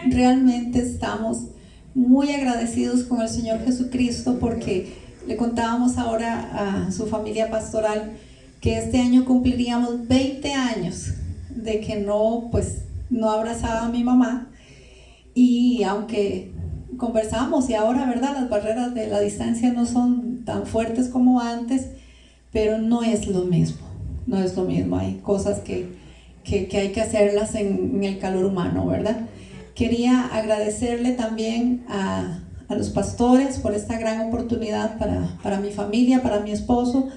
Realmente estamos muy agradecidos con el Señor Jesucristo porque le contábamos ahora a su familia pastoral que este año cumpliríamos 20 años de que no abrazaba a mi mamá, y aunque conversamos y ahora, ¿verdad?, las barreras de la distancia no son tan fuertes como antes, pero no es lo mismo, hay cosas que hay que hacerlas en el calor humano, ¿verdad? Quería agradecerle también a los pastores por esta gran oportunidad para mi familia, para mi esposo,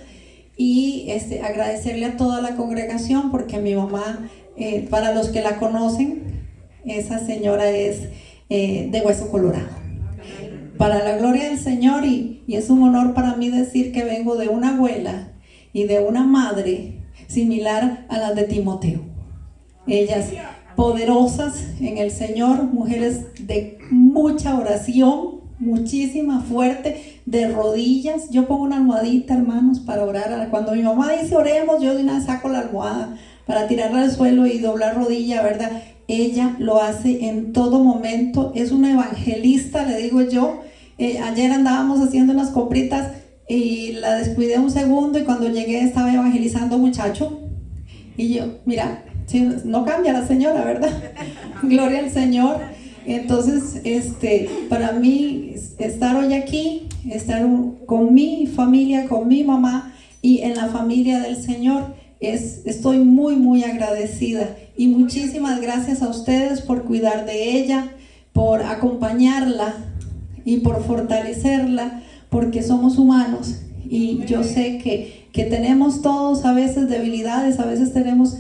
y agradecerle a toda la congregación porque mi mamá, para los que la conocen, esa señora es de hueso colorado. Para la gloria del Señor, y es un honor para mí decir que vengo de una abuela y de una madre similar a las de Timoteo. Ellas poderosas en el Señor, mujeres de mucha oración, muchísima, fuerte, de rodillas. Yo pongo una almohadita, hermanos, para orar. Cuando mi mamá dice oremos, yo de una vez saco la almohada para tirarla al suelo y doblar rodilla, ¿verdad? Ella lo hace en todo momento, es una evangelista, le digo yo. Ayer andábamos haciendo unas copritas y la descuidé un segundo, y cuando llegué estaba evangelizando a un muchacho, y yo, mira, sí, no cambia la señora, ¿verdad? Gloria al Señor. Entonces, para mí estar hoy aquí, estar con mi familia, con mi mamá y en la familia del Señor, estoy muy, muy agradecida, y muchísimas gracias a ustedes por cuidar de ella, por acompañarla y por fortalecerla, porque somos humanos y yo sé que tenemos todos a veces debilidades, a veces tenemos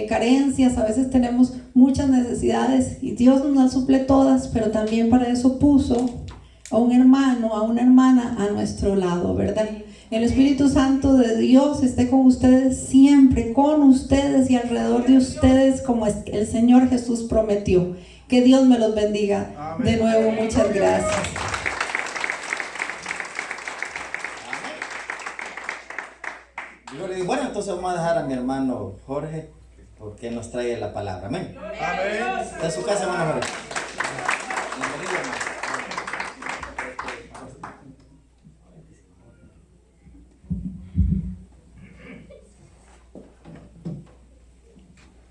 carencias, a veces tenemos muchas necesidades, y Dios nos las suple todas, pero también para eso puso a un hermano, a una hermana a nuestro lado, ¿verdad? El Espíritu Santo de Dios esté con ustedes siempre, con ustedes y alrededor de ustedes, como el Señor Jesús prometió. Que Dios me los bendiga. Amén. De nuevo, muchas gracias. Bueno, entonces vamos a dejar a mi hermano Jorge, porque nos trae la palabra. Amén. Amén. Está en su casa, hermano Jorge. Bienvenido, hermano.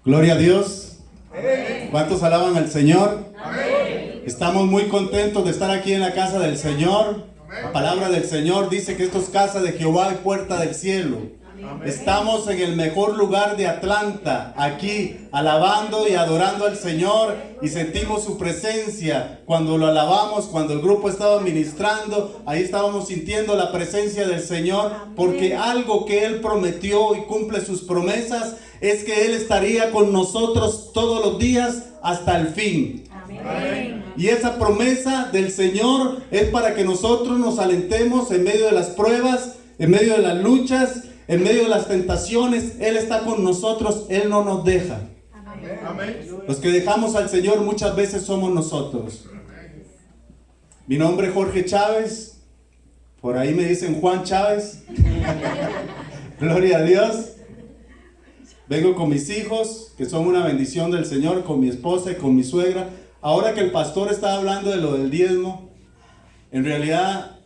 Gloria a Dios. Amén. ¿Cuántos alaban al Señor? Amén. Estamos muy contentos de estar aquí en la casa del Señor. Amén. La palabra del Señor dice que esto es casa de Jehová y puerta del cielo. Amén. Estamos en el mejor lugar de Atlanta, aquí alabando y adorando al Señor, y sentimos su presencia cuando lo alabamos. Cuando el grupo estaba ministrando, ahí estábamos sintiendo la presencia del Señor, porque algo que Él prometió y cumple sus promesas es que Él estaría con nosotros todos los días hasta el fin. Amén. Y esa promesa del Señor es para que nosotros nos alentemos en medio de las pruebas, en medio de las luchas, en medio de las tentaciones. Él está con nosotros, Él no nos deja. Amén. Los que dejamos al Señor muchas veces somos nosotros. Mi nombre es Jorge Chávez, por ahí me dicen Juan Chávez. Gloria a Dios. Vengo con mis hijos, que son una bendición del Señor, con mi esposa y con mi suegra. Ahora que el pastor estaba hablando de lo del diezmo, en realidad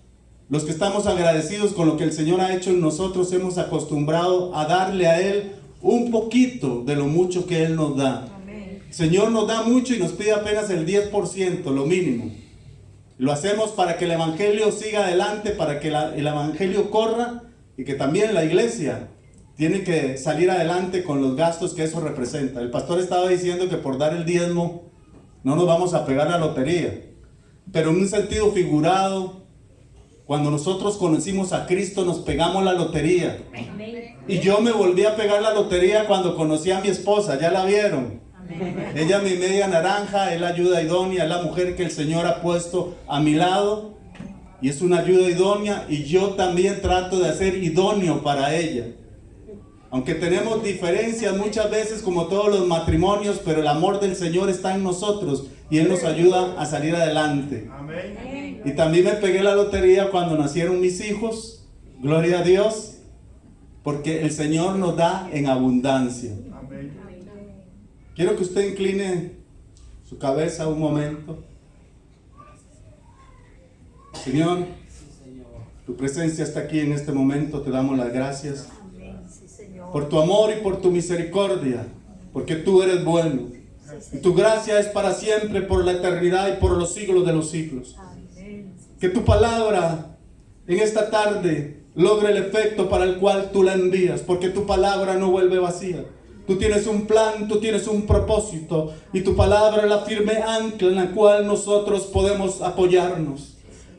los que estamos agradecidos con lo que el Señor ha hecho en nosotros, hemos acostumbrado a darle a Él un poquito de lo mucho que Él nos da. Amén. El Señor nos da mucho y nos pide apenas el 10%, lo mínimo. Lo hacemos para que el Evangelio siga adelante, para que el Evangelio corra, y que también la iglesia tiene que salir adelante con los gastos que eso representa. El pastor estaba diciendo que por dar el diezmo no nos vamos a pegar la lotería, pero en un sentido figurado, cuando nosotros conocimos a Cristo nos pegamos la lotería. Y yo me volví a pegar la lotería cuando conocí a mi esposa. ¿Ya la vieron? Ella es mi media naranja, es la ayuda idónea, es la mujer que el Señor ha puesto a mi lado, y es una ayuda idónea, y yo también trato de ser idóneo para ella. Aunque tenemos diferencias muchas veces, como todos los matrimonios, pero el amor del Señor está en nosotros y Él nos ayuda a salir adelante. Amén. Y también me pegué la lotería cuando nacieron mis hijos. Gloria a Dios, porque el Señor nos da en abundancia. Amén. Quiero que usted incline su cabeza un momento. Señor, tu presencia está aquí en este momento. Te damos las gracias por tu amor y por tu misericordia, porque tú eres bueno. Y tu gracia es para siempre, por la eternidad y por los siglos de los siglos. Que tu palabra en esta tarde logre el efecto para el cual tú la envías, porque tu palabra no vuelve vacía. Tú tienes un plan, tú tienes un propósito, y tu palabra es la firme ancla en la cual nosotros podemos apoyarnos.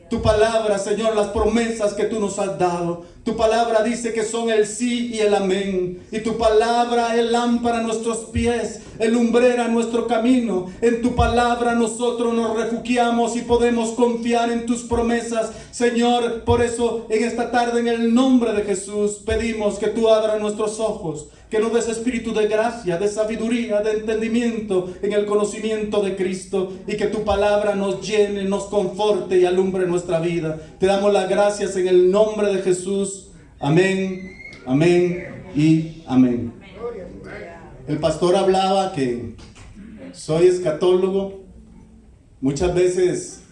Tu palabra, Señor, las promesas que tú nos has dado, tu palabra dice que son el sí y el amén. Y tu palabra es lámpara a nuestros pies, es lumbrera a nuestro camino. En tu palabra nosotros nos refugiamos y podemos confiar en tus promesas, Señor. Por eso en esta tarde, en el nombre de Jesús, pedimos que tú abras nuestros ojos, que nos des espíritu de gracia, de sabiduría, de entendimiento en el conocimiento de Cristo, y que tu palabra nos llene, nos conforte y alumbre nuestra vida. Te damos las gracias en el nombre de Jesús. Amén, amén y amén. El pastor hablaba que soy escatólogo. Muchas veces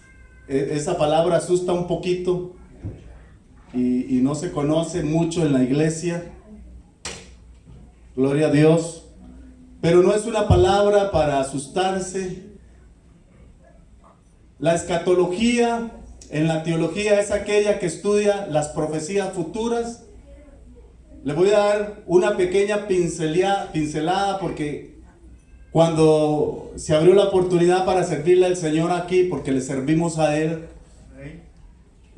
esa palabra asusta un poquito y no se conoce mucho en la iglesia. Gloria a Dios. Pero no es una palabra para asustarse. La escatología en la teología es aquella que estudia las profecías futuras. Le voy a dar una pequeña pincelada porque cuando se abrió la oportunidad para servirle al Señor aquí, porque le servimos a Él,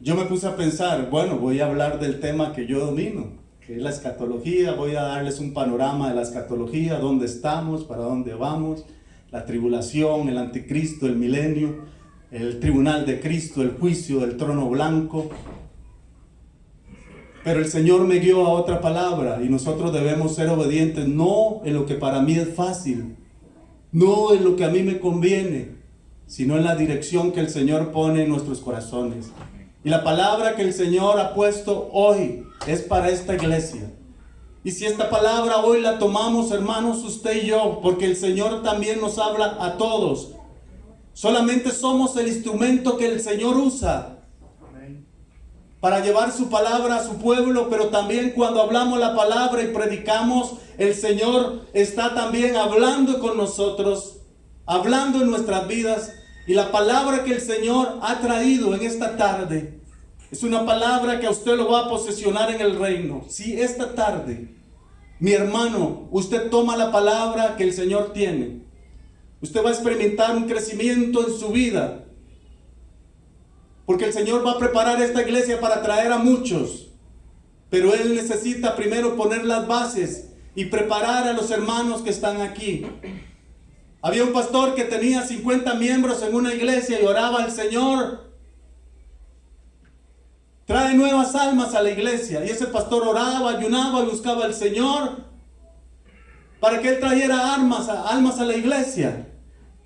yo me puse a pensar, bueno, voy a hablar del tema que yo domino, que es la escatología. Voy a darles un panorama de la escatología, dónde estamos, para dónde vamos, la tribulación, el anticristo, el milenio, el tribunal de Cristo, el juicio del trono blanco. Pero el Señor me guió a otra palabra, y nosotros debemos ser obedientes, no en lo que para mí es fácil, no en lo que a mí me conviene, sino en la dirección que el Señor pone en nuestros corazones. Y la palabra que el Señor ha puesto hoy es para esta iglesia. Y si esta palabra hoy la tomamos, hermanos, usted y yo, porque el Señor también nos habla a todos. Solamente somos el instrumento que el Señor usa para llevar su palabra a su pueblo, pero también cuando hablamos la palabra y predicamos, el Señor está también hablando con nosotros, hablando en nuestras vidas. Y la palabra que el Señor ha traído en esta tarde es una palabra que a usted lo va a posesionar en el reino. Si esta tarde, mi hermano, usted toma la palabra que el Señor tiene, usted va a experimentar un crecimiento en su vida. Porque el Señor va a preparar esta iglesia para traer a muchos. Pero Él necesita primero poner las bases y preparar a los hermanos que están aquí. Había un pastor que tenía 50 miembros en una iglesia y oraba al Señor: trae nuevas almas a la iglesia. Y ese pastor oraba, ayunaba, buscaba al Señor para que Él trajera almas a la iglesia.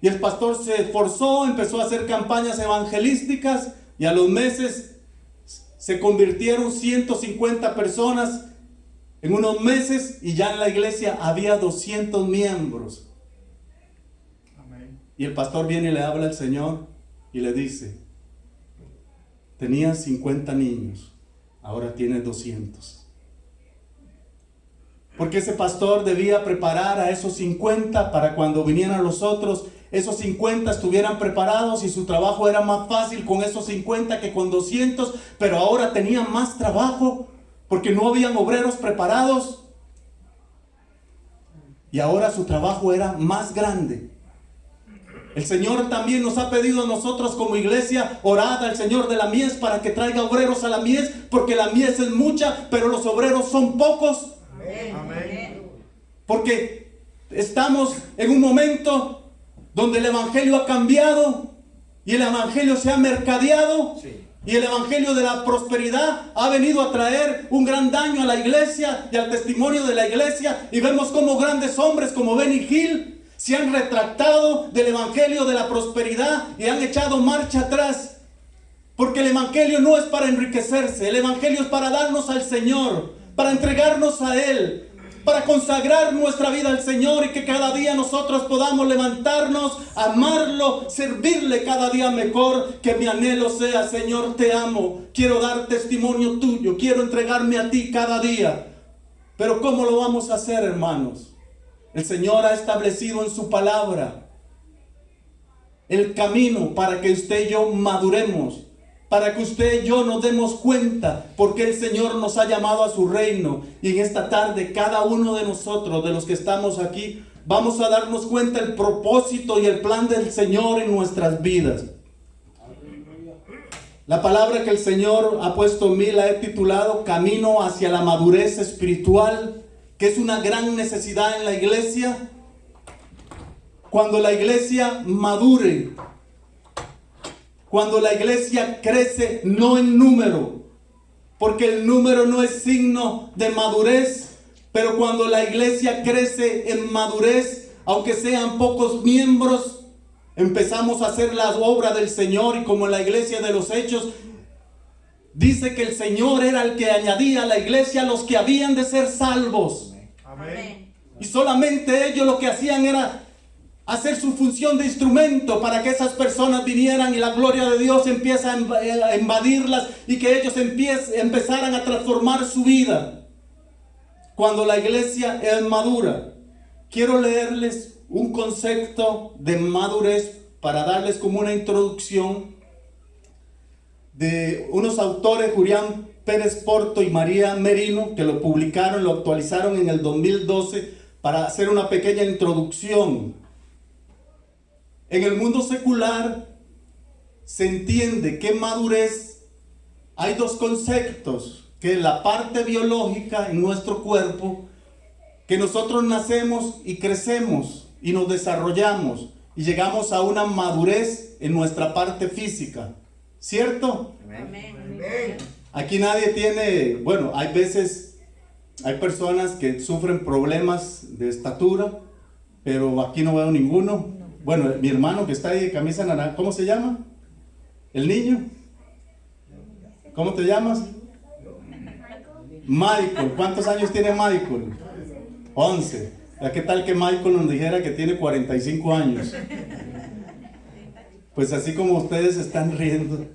Y el pastor se esforzó, empezó a hacer campañas evangelísticas, y a los meses se convirtieron 150 personas en unos meses, y ya en la iglesia había 200 miembros. Amén. Y el pastor viene y le habla al Señor y le dice: tenías 50 niños, ahora tienes 200. Porque ese pastor debía preparar a esos 50 para cuando vinieran los otros, esos 50 estuvieran preparados, y su trabajo era más fácil con esos 50 que con 200, pero ahora tenían más trabajo porque no habían obreros preparados, y ahora su trabajo era más grande. El Señor también nos ha pedido a nosotros como iglesia: orad al Señor de la mies para que traiga obreros a la mies, porque la mies es mucha, pero los obreros son pocos. Amén. Porque estamos en un momento donde el evangelio ha cambiado y el evangelio se ha mercadeado. Sí. Y el evangelio de la prosperidad ha venido a traer un gran daño a la iglesia y al testimonio de la iglesia. Y vemos como grandes hombres como Benny Hill se han retractado del evangelio de la prosperidad y han echado marcha atrás. Porque el evangelio no es para enriquecerse, el evangelio es para darnos al Señor, para entregarnos a Él. para consagrar nuestra vida al Señor y que cada día nosotros podamos levantarnos, amarlo, servirle cada día mejor. Que mi anhelo sea: Señor, te amo, quiero dar testimonio tuyo, quiero entregarme a ti cada día. Pero ¿cómo lo vamos a hacer, hermanos? El Señor ha establecido en su palabra el camino para que usted y yo maduremos, para que usted y yo nos demos cuenta porque el Señor nos ha llamado a su reino. Y en esta tarde cada uno de nosotros, de los que estamos aquí, vamos a darnos cuenta el propósito y el plan del Señor en nuestras vidas. La palabra que el Señor ha puesto en mí la he titulado Camino hacia la madurez espiritual, que es una gran necesidad en la iglesia. Cuando la iglesia madure, cuando la iglesia crece, no en número, porque el número no es signo de madurez, pero cuando la iglesia crece en madurez, aunque sean pocos miembros, empezamos a hacer la obra del Señor. Y como en la iglesia de los Hechos, dice que el Señor era el que añadía a la iglesia los que habían de ser salvos. Amén. Y solamente ellos lo que hacían era hacer su función de instrumento para que esas personas vinieran y la gloria de Dios empieza a invadirlas y que ellos empezaran a transformar su vida. Cuando la iglesia es madura, quiero leerles un concepto de madurez para darles como una introducción de unos autores, Julián Pérez Porto y María Merino, que lo publicaron, lo actualizaron en el 2012 para hacer una pequeña introducción. En el mundo secular se entiende que madurez, hay dos conceptos, que es la parte biológica en nuestro cuerpo, que nosotros nacemos y crecemos y nos desarrollamos y llegamos a una madurez en nuestra parte física, ¿cierto? Amén. Aquí nadie tiene, bueno, hay veces, hay personas que sufren problemas de estatura, pero aquí no veo ninguno. Bueno, mi hermano que está ahí de camisa naranja, ¿cómo se llama? ¿El niño? ¿Cómo te llamas? Michael. ¿Cuántos años tiene Michael? 11. ¿Qué tal que Michael nos dijera que tiene 45 años? Pues así como ustedes están riendo,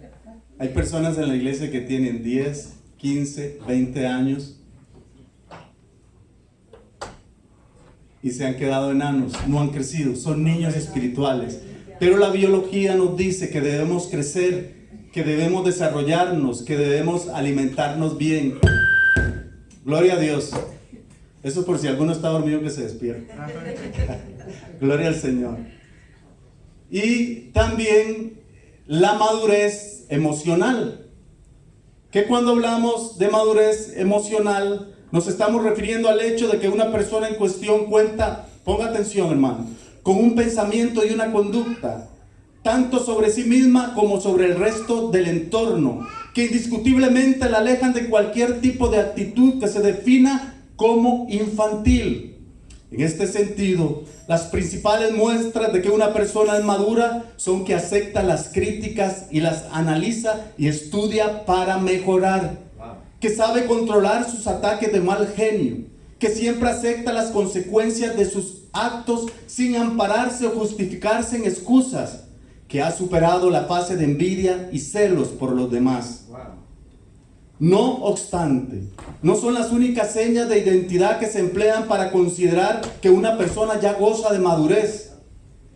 hay personas en la iglesia que tienen 10, 15, 20 años y se han quedado enanos, no han crecido, son niños espirituales. Pero la biología nos dice que debemos crecer, que debemos desarrollarnos, que debemos alimentarnos bien. Gloria a Dios. Eso por si alguno está dormido, que se despierte. Gloria al Señor. Y también la madurez emocional, que cuando hablamos de madurez emocional nos estamos refiriendo al hecho de que una persona en cuestión cuenta, ponga atención hermano, con un pensamiento y una conducta, tanto sobre sí misma como sobre el resto del entorno, que indiscutiblemente la alejan de cualquier tipo de actitud que se defina como infantil. En este sentido, las principales muestras de que una persona es madura son que acepta las críticas y las analiza y estudia para mejorar, que sabe controlar sus ataques de mal genio, que siempre acepta las consecuencias de sus actos sin ampararse o justificarse en excusas, que ha superado la fase de envidia y celos por los demás. No obstante, no son las únicas señas de identidad que se emplean para considerar que una persona ya goza de madurez.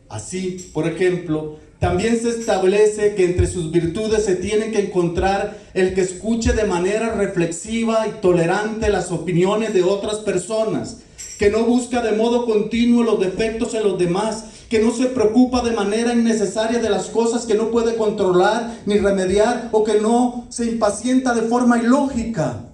Así, por ejemplo, también se establece que entre sus virtudes se tiene que encontrar el que escuche de manera reflexiva y tolerante las opiniones de otras personas, que no busca de modo continuo los defectos en los demás, que no se preocupa de manera innecesaria de las cosas que no puede controlar ni remediar, o que no se impacienta de forma ilógica.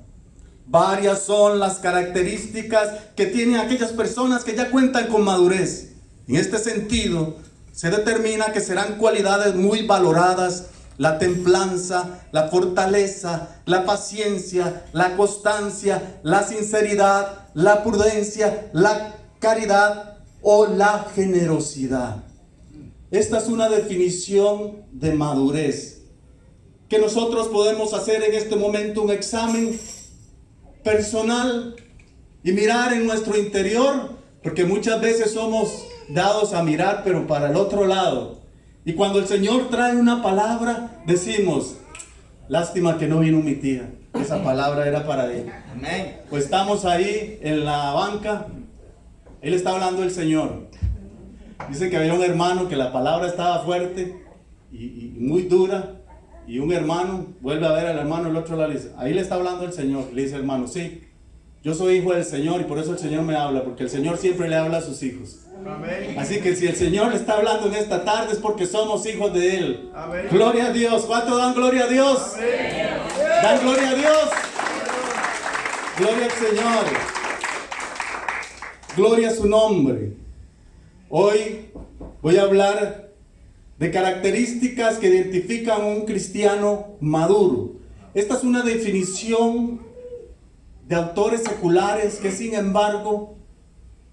Varias son las características que tienen aquellas personas que ya cuentan con madurez. En este sentido, se determina que serán cualidades muy valoradas: la templanza, la fortaleza, la paciencia, la constancia, la sinceridad, la prudencia, la caridad o la generosidad. Esta es una definición de madurez que nosotros podemos hacer en este momento un examen personal y mirar en nuestro interior, porque muchas veces somos dados a mirar, pero para el otro lado. Y cuando el Señor trae una palabra, decimos, lástima que no vino mi tía, esa palabra era para ella. Amén. Pues estamos ahí en la banca, él está hablando el Señor. Dice que había un hermano que la palabra estaba fuerte y muy dura, y un hermano vuelve a ver al hermano el otro lado y dice, ahí le está hablando el Señor. Le dice el hermano, sí, yo soy hijo del Señor y por eso el Señor me habla, porque el Señor siempre le habla a sus hijos. Amén. Así que si el Señor le está hablando en esta tarde es porque somos hijos de Él. Amén. Gloria a Dios. ¿Cuántos dan gloria a Dios? Amén. ¿Dan gloria a Dios? Gloria al Señor. Gloria a su nombre. Hoy voy a hablar de características que identifican a un cristiano maduro. Esta es una definición de autores seculares que, sin embargo,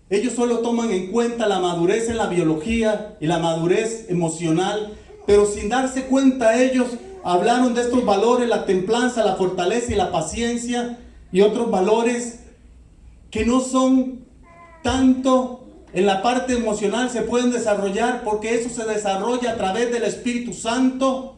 ellos solo toman en cuenta la madurez en la biología y la madurez emocional, pero sin darse cuenta ellos hablaron de estos valores, la templanza, la fortaleza y la paciencia, y otros valores que no son tanto en la parte emocional, se pueden desarrollar, porque eso se desarrolla a través del Espíritu Santo.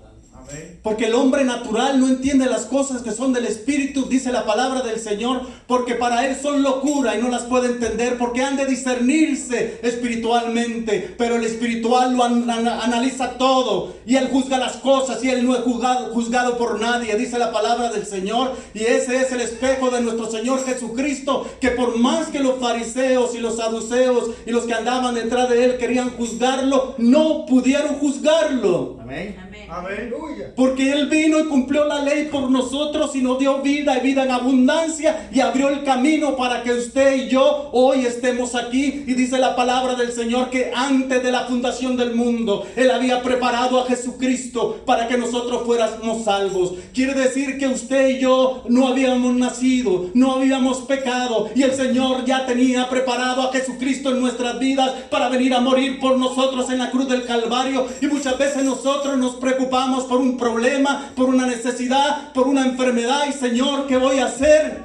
Porque el hombre natural no entiende las cosas que son del Espíritu, dice la palabra del Señor, porque para él son locura y no las puede entender, porque han de discernirse espiritualmente, pero el espiritual lo analiza todo, y él juzga las cosas, y él no es juzgado por nadie, dice la palabra del Señor. Y ese es el espejo de nuestro Señor Jesucristo, que por más que los fariseos y los saduceos y los que andaban detrás de él querían juzgarlo, no pudieron juzgarlo. Amén. Amén. Porque Él vino y cumplió la ley por nosotros y nos dio vida y vida en abundancia, y abrió el camino para que usted y yo hoy estemos aquí. Y dice la palabra del Señor que antes de la fundación del mundo Él había preparado a Jesucristo para que nosotros fuéramos salvos. Quiere decir que usted y yo no habíamos nacido, no habíamos pecado, y el Señor ya tenía preparado a Jesucristo en nuestras vidas para venir a morir por nosotros en la cruz del Calvario. Y muchas veces nosotros nos preocupamos por un problema, por una necesidad, por una enfermedad, y Señor, ¿qué voy a hacer?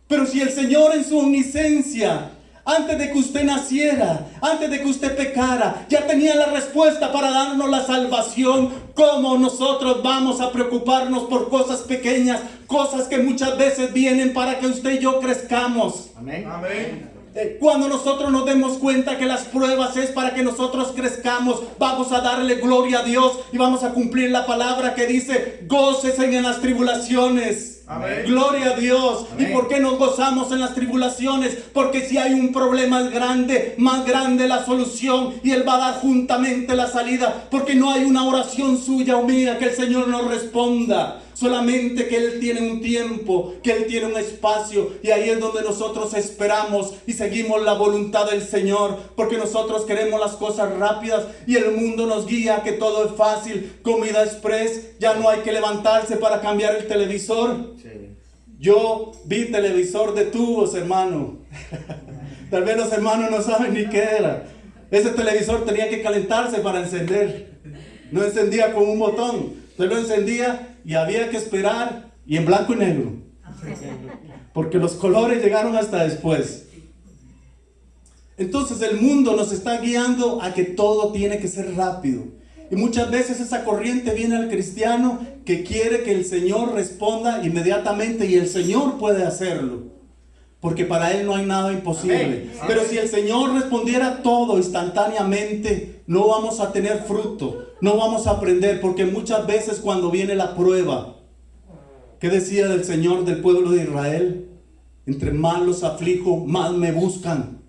Pero si el Señor en su omnisciencia, antes de que usted naciera, antes de que usted pecara, ya tenía la respuesta para darnos la salvación, ¿cómo nosotros vamos a preocuparnos por cosas pequeñas, cosas que muchas veces vienen para que usted y yo crezcamos? Amén. Amén. Cuando nosotros nos demos cuenta que las pruebas es para que nosotros crezcamos, vamos a darle gloria a Dios y vamos a cumplir la palabra que dice, gócesen en las tribulaciones. Amén. Gloria a Dios. Amén. ¿Y por qué nos gozamos en las tribulaciones? Porque si hay un problema grande, más grande la solución, y Él va a dar juntamente la salida, porque no hay una oración suya o mía que el Señor no responda. Solamente que Él tiene un tiempo, que Él tiene un espacio, y ahí es donde nosotros esperamos y seguimos la voluntad del Señor, porque nosotros queremos las cosas rápidas y el mundo nos guía que todo es fácil, comida express, ya no hay que levantarse para cambiar el televisor. Sí. Yo vi televisor de tubos, hermano. Tal vez los hermanos no saben ni qué era. Ese televisor tenía que calentarse para encender. No encendía con un botón. Usted lo encendía y había que esperar, y en blanco y negro, porque los colores llegaron hasta después. Entonces el mundo nos está guiando a que todo tiene que ser rápido, y muchas veces esa corriente viene al cristiano que quiere que el Señor responda inmediatamente, y el Señor puede hacerlo, porque para Él no hay nada imposible. Amén. Pero si el Señor respondiera todo instantáneamente, no vamos a tener fruto, no vamos a aprender, porque muchas veces cuando viene la prueba, ¿qué decía del Señor del pueblo de Israel? Entre más los aflijo, más me buscan.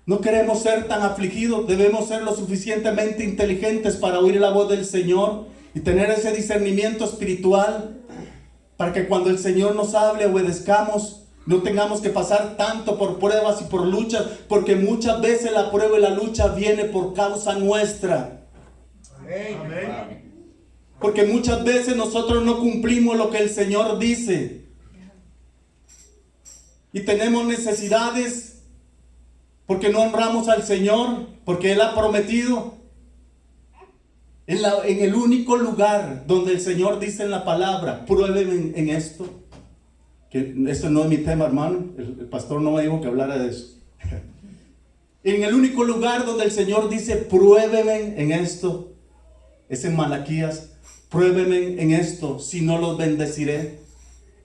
No queremos ser tan afligidos, debemos ser lo suficientemente inteligentes para oír la voz del Señor y tener ese discernimiento espiritual, para que cuando el Señor nos hable, obedezcamos, no tengamos que pasar tanto por pruebas y por luchas, porque muchas veces la prueba y la lucha viene por causa nuestra. Amén. Porque muchas veces nosotros no cumplimos lo que el Señor dice, y tenemos necesidades porque no honramos al Señor, porque Él ha prometido. En el único lugar donde el Señor dice en la palabra, prueben en esto, que esto no es mi tema, hermano, el pastor no me dijo que hablara de eso. En el único lugar donde el Señor dice, pruébeme en esto, es en Malaquías. Pruébeme en esto, si no los bendeciré.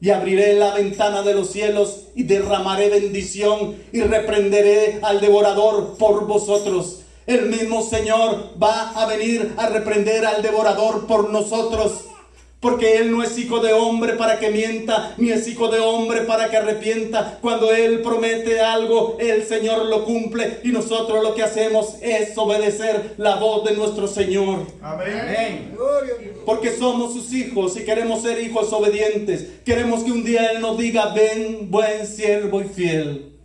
Y abriré la ventana de los cielos y derramaré bendición y reprenderé al devorador por vosotros. El mismo Señor va a venir a reprender al devorador por nosotros. Porque Él no es hijo de hombre para que mienta, ni es hijo de hombre para que arrepienta. Cuando Él promete algo, el Señor lo cumple. Y nosotros lo que hacemos es obedecer la voz de nuestro Señor. Amén. Porque somos sus hijos y queremos ser hijos obedientes. Queremos que un día Él nos diga, ven, buen siervo y fiel.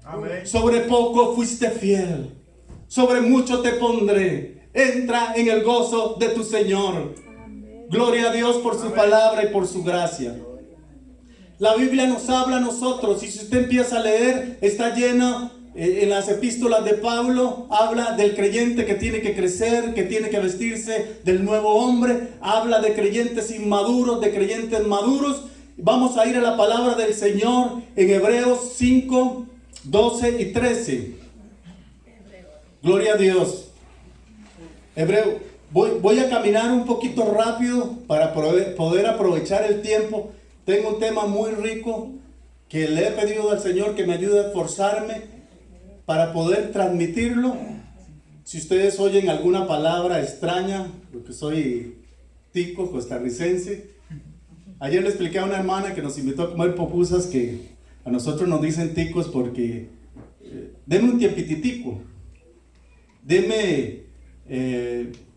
Amén. Sobre poco fuiste fiel, sobre mucho te pondré. Entra en el gozo de tu Señor. Gloria a Dios por su palabra y por su gracia. La Biblia nos habla a nosotros, y si usted empieza a leer, está llena en las epístolas de Pablo, habla del creyente que tiene que crecer, que tiene que vestirse del nuevo hombre, habla de creyentes inmaduros, de creyentes maduros. Vamos a ir a la palabra del Señor en Hebreos 5, 12 y 13. Gloria a Dios. Voy a caminar un poquito rápido para poder aprovechar el tiempo. Tengo un tema muy rico que le he pedido al Señor que me ayude a esforzarme para poder transmitirlo. Si ustedes oyen alguna palabra extraña, porque soy tico costarricense. Ayer le expliqué a una hermana que nos invitó a comer pupusas que a nosotros nos dicen ticos porque deme un tiempititico, deme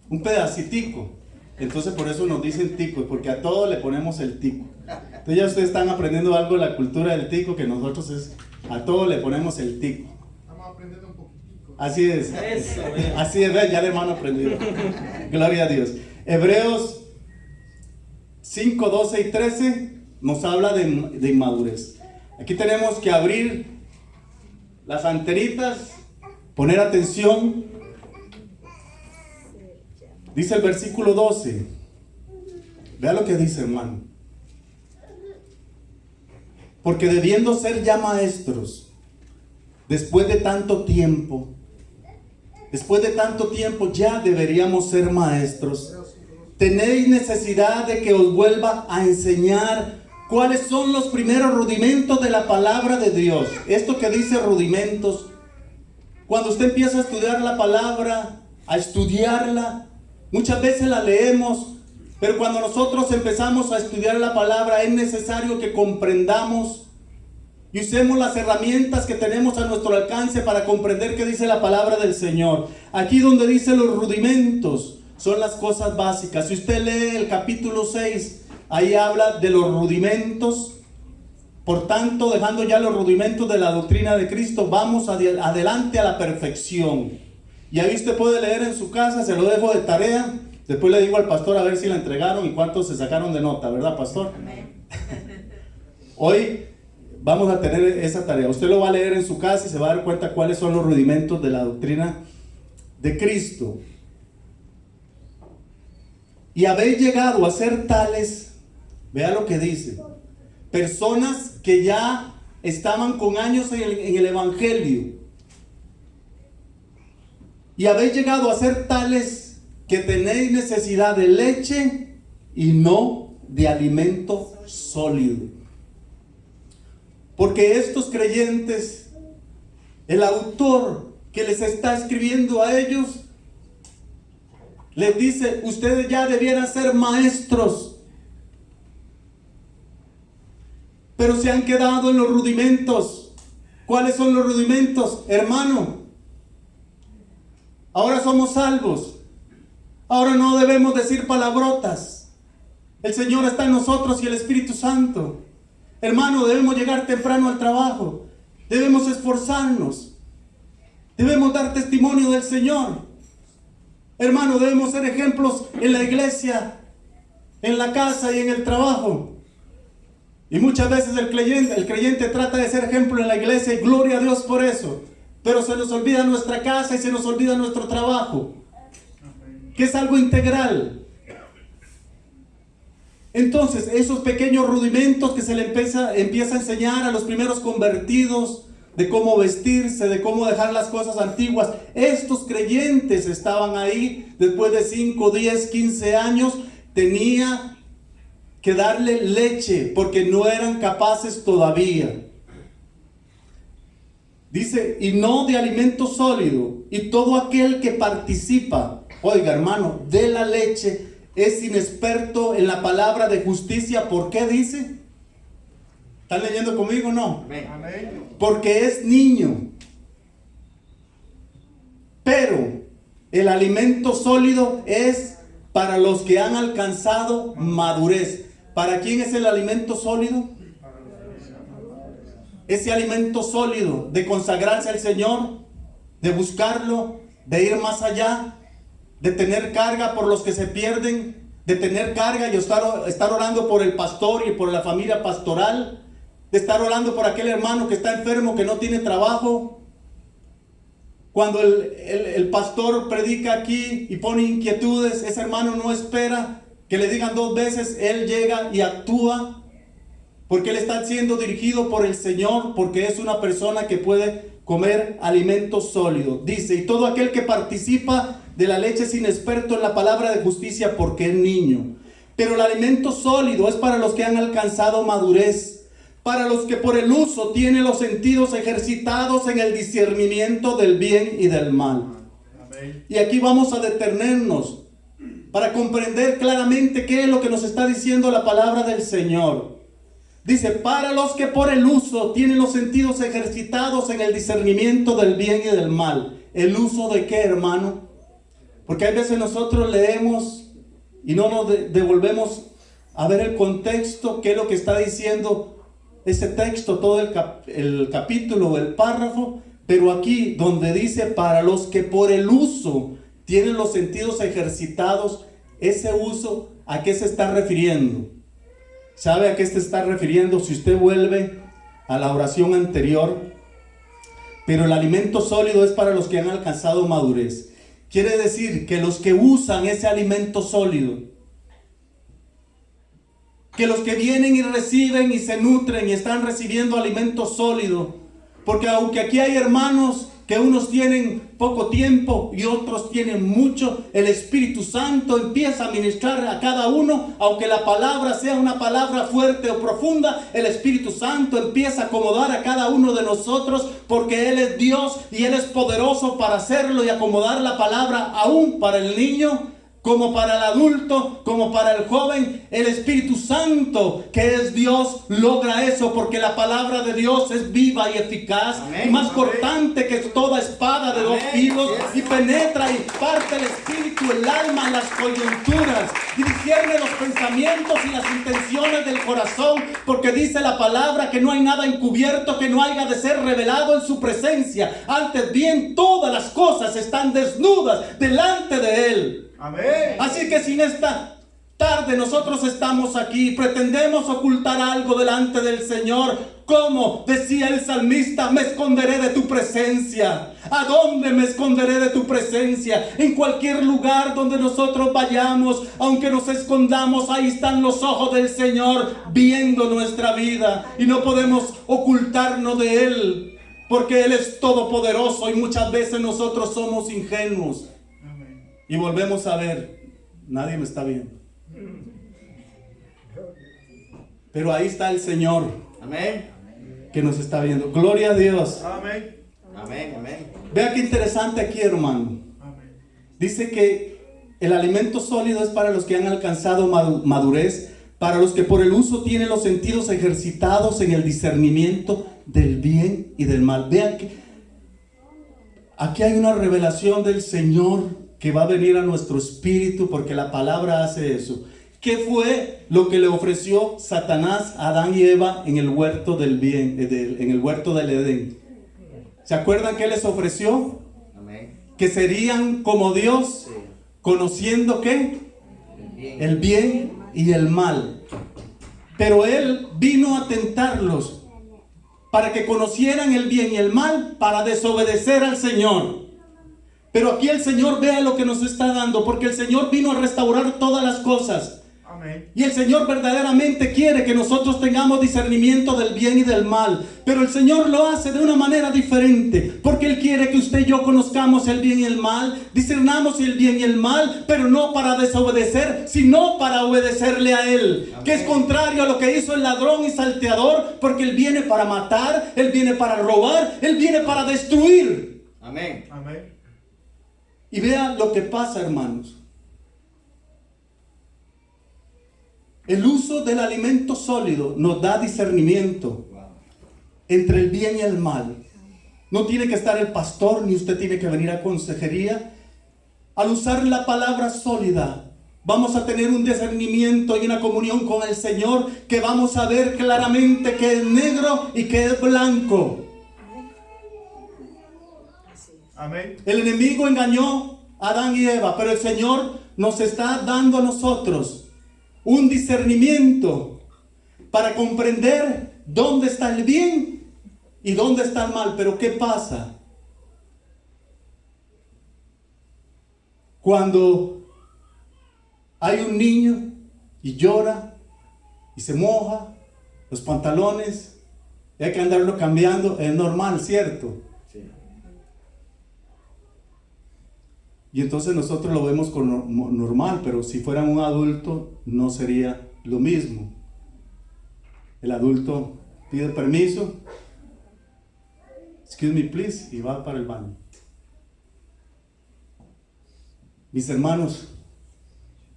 un pedacitico. Entonces por eso nos dicen ticos, porque a todo le ponemos el tico. Entonces ya ustedes están aprendiendo algo de la cultura del tico, que nosotros a todo le ponemos el tico. Estamos aprendiendo un poquitico. Así es. Así es, ya el hermano aprendió. Gloria a Dios. Hebreos 5, 12 y 13 nos habla de inmadurez. Aquí tenemos que abrir las anteritas, poner atención. Dice el versículo 12. Vea lo que dice, hermano. Porque debiendo ser ya maestros, después de tanto tiempo ya deberíamos ser maestros. Tenéis necesidad de que os vuelva a enseñar cuáles son los primeros rudimentos de la palabra de Dios. Esto que dice rudimentos, cuando usted empieza a estudiar la palabra, a estudiarla, muchas veces la leemos, pero cuando nosotros empezamos a estudiar la palabra es necesario que comprendamos y usemos las herramientas que tenemos a nuestro alcance para comprender qué dice la palabra del Señor. Aquí donde dice los rudimentos son las cosas básicas. Si usted lee el capítulo 6, ahí habla de los rudimentos. Por tanto, dejando ya los rudimentos de la doctrina de Cristo, vamos adelante a la perfección. Y ahí usted puede leer en su casa, se lo dejo de tarea. Después le digo al pastor a ver si la entregaron y cuántos se sacaron de nota, ¿verdad, pastor? Amén. Hoy vamos a tener esa tarea. Usted lo va a leer en su casa y se va a dar cuenta cuáles son los rudimentos de la doctrina de Cristo. Y habéis llegado a ser tales, vea lo que dice, personas que ya estaban con años en el Evangelio. Y habéis llegado a ser tales que tenéis necesidad de leche y no de alimento sólido. Porque estos creyentes, el autor que les está escribiendo a ellos, les dice, ustedes ya debieran ser maestros, pero se han quedado en los rudimentos. ¿Cuáles son los rudimentos, hermano? Ahora somos salvos. Ahora no debemos decir palabrotas. El Señor está en nosotros y el Espíritu Santo. Hermano, debemos llegar temprano al trabajo. Debemos esforzarnos. Debemos dar testimonio del Señor. Hermano, debemos ser ejemplos en la iglesia, en la casa y en el trabajo. Y muchas veces el creyente trata de ser ejemplo en la iglesia y gloria a Dios por eso. Pero se nos olvida nuestra casa y se nos olvida nuestro trabajo, que es algo integral. Entonces, esos pequeños rudimentos que se le empieza a enseñar a los primeros convertidos, de cómo vestirse, de cómo dejar las cosas antiguas, estos creyentes estaban ahí después de 5, 10, 15 años, tenía que darle leche porque no eran capaces todavía. Dice, y no de alimento sólido, y todo aquel que participa, oiga hermano, de la leche es inexperto en la palabra de justicia. ¿Por qué dice? ¿Están leyendo conmigo? No. Amén. Porque es niño. Pero el alimento sólido es para los que han alcanzado madurez. ¿Para quién es el alimento sólido? Ese alimento sólido de consagrarse al Señor, de buscarlo, de ir más allá, de tener carga por los que se pierden, de tener carga y estar orando por el pastor y por la familia pastoral, de estar orando por aquel hermano que está enfermo, que no tiene trabajo. Cuando el pastor predica aquí y pone inquietudes, ese hermano no espera que le digan 2 veces, él llega y actúa, porque él está siendo dirigido por el Señor, porque es una persona que puede comer alimentos sólidos. Dice, y todo aquel que participa de la leche es inexperto en la palabra de justicia porque es niño. Pero el alimento sólido es para los que han alcanzado madurez, para los que por el uso tienen los sentidos ejercitados en el discernimiento del bien y del mal. Amén. Y aquí vamos a detenernos para comprender claramente qué es lo que nos está diciendo la palabra del Señor. Dice, para los que por el uso tienen los sentidos ejercitados en el discernimiento del bien y del mal. ¿El uso de qué, hermano? Porque hay veces nosotros leemos y no nos devolvemos a ver el contexto, qué es lo que está diciendo ese texto, todo el capítulo, el párrafo. Pero aquí donde dice, para los que por el uso tienen los sentidos ejercitados, ese uso, ¿a qué se está refiriendo? ¿Sabe a qué se está refiriendo? Si usted vuelve a la oración anterior, pero el alimento sólido es para los que han alcanzado madurez. Quiere decir que los que usan ese alimento sólido, que los que vienen y reciben y se nutren y están recibiendo alimento sólido, porque aunque aquí hay hermanos que unos tienen poco tiempo y otros tienen mucho, el Espíritu Santo empieza a ministrar a cada uno, aunque la palabra sea una palabra fuerte o profunda, el Espíritu Santo empieza a acomodar a cada uno de nosotros, porque Él es Dios y Él es poderoso para hacerlo y acomodar la palabra aún para el niño, como para el adulto, como para el joven. El Espíritu Santo, que es Dios, logra eso, porque la palabra de Dios es viva y eficaz. Amén. Y más cortante que toda espada de 2 filos, y penetra y parte el espíritu, el alma, las coyunturas, y discierne los pensamientos y las intenciones del corazón, porque dice la palabra que no hay nada encubierto que no haya de ser revelado en su presencia. Antes bien, todas las cosas están desnudas delante de Él. Amén. Así que si en esta tarde nosotros estamos aquí y pretendemos ocultar algo delante del Señor, como decía el salmista, me esconderé de tu presencia. ¿A dónde me esconderé de tu presencia? En cualquier lugar donde nosotros vayamos, aunque nos escondamos, ahí están los ojos del Señor viendo nuestra vida, y no podemos ocultarnos de Él, porque Él es todopoderoso y muchas veces nosotros somos ingenuos. Y volvemos a ver, nadie me está viendo, pero ahí está el Señor. Amén. Que nos está viendo. Gloria a Dios. Amén. Amén. Amén. Vea qué interesante aquí, hermano. Amén. Dice que el alimento sólido es para los que han alcanzado madurez, para los que por el uso tienen los sentidos ejercitados en el discernimiento del bien y del mal. Vean que aquí hay una revelación del Señor que va a venir a nuestro espíritu, porque la palabra hace eso. ¿Qué fue lo que le ofreció Satanás a Adán y Eva en el huerto del bien, en el huerto del Edén? ¿Se acuerdan qué les ofreció? Amén. Que serían como Dios, sí, conociendo ¿qué? El bien y el mal. Pero Él vino a tentarlos para que conocieran el bien y el mal, para desobedecer al Señor. Pero aquí el Señor, vea lo que nos está dando, porque el Señor vino a restaurar todas las cosas. Amén. Y el Señor verdaderamente quiere que nosotros tengamos discernimiento del bien y del mal. Pero el Señor lo hace de una manera diferente. Porque Él quiere que usted y yo conozcamos el bien y el mal. Discernamos el bien y el mal. Pero no para desobedecer, sino para obedecerle a Él. Amén. Que es contrario a lo que hizo el ladrón y salteador. Porque Él viene para matar, Él viene para robar, Él viene para destruir. Amén. Amén. Y vea lo que pasa, hermanos. El uso del alimento sólido nos da discernimiento entre el bien y el mal. No tiene que estar el pastor, ni usted tiene que venir a consejería. Al usar la palabra sólida, vamos a tener un discernimiento y una comunión con el Señor, que vamos a ver claramente qué es negro y qué es blanco. Amén. El enemigo engañó a Adán y Eva, pero el Señor nos está dando a nosotros un discernimiento para comprender dónde está el bien y dónde está el mal. Pero ¿qué pasa? Cuando hay un niño y llora y se moja los pantalones y hay que andarlo cambiando, es normal, ¿cierto? Sí. Y entonces nosotros lo vemos como normal, pero si fuera un adulto no sería lo mismo. El adulto pide permiso, excuse me please, y va para el baño. Mis hermanos,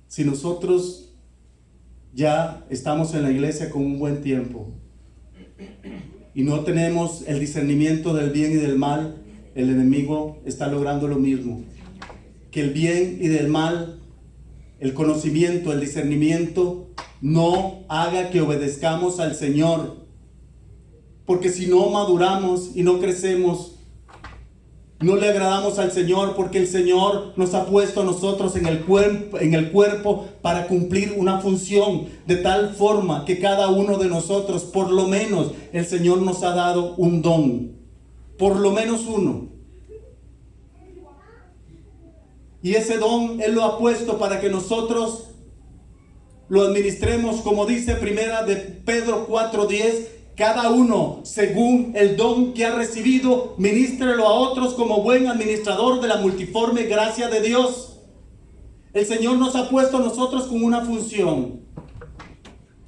si nosotros ya estamos en la iglesia con un buen tiempo y no tenemos el discernimiento del bien y del mal, el enemigo está logrando lo mismo. Que el bien y del mal, el conocimiento, el discernimiento, no haga que obedezcamos al Señor. Porque si no maduramos y no crecemos, no le agradamos al Señor, porque el Señor nos ha puesto a nosotros en el cuerpo para cumplir una función, de tal forma que cada uno de nosotros, por lo menos, el Señor nos ha dado un don. Por lo menos uno. Y ese don Él lo ha puesto para que nosotros lo administremos, como dice primera de Pedro 4:10, cada uno según el don que ha recibido, ministrelo a otros como buen administrador de la multiforme gracia de Dios. El Señor nos ha puesto a nosotros con una función.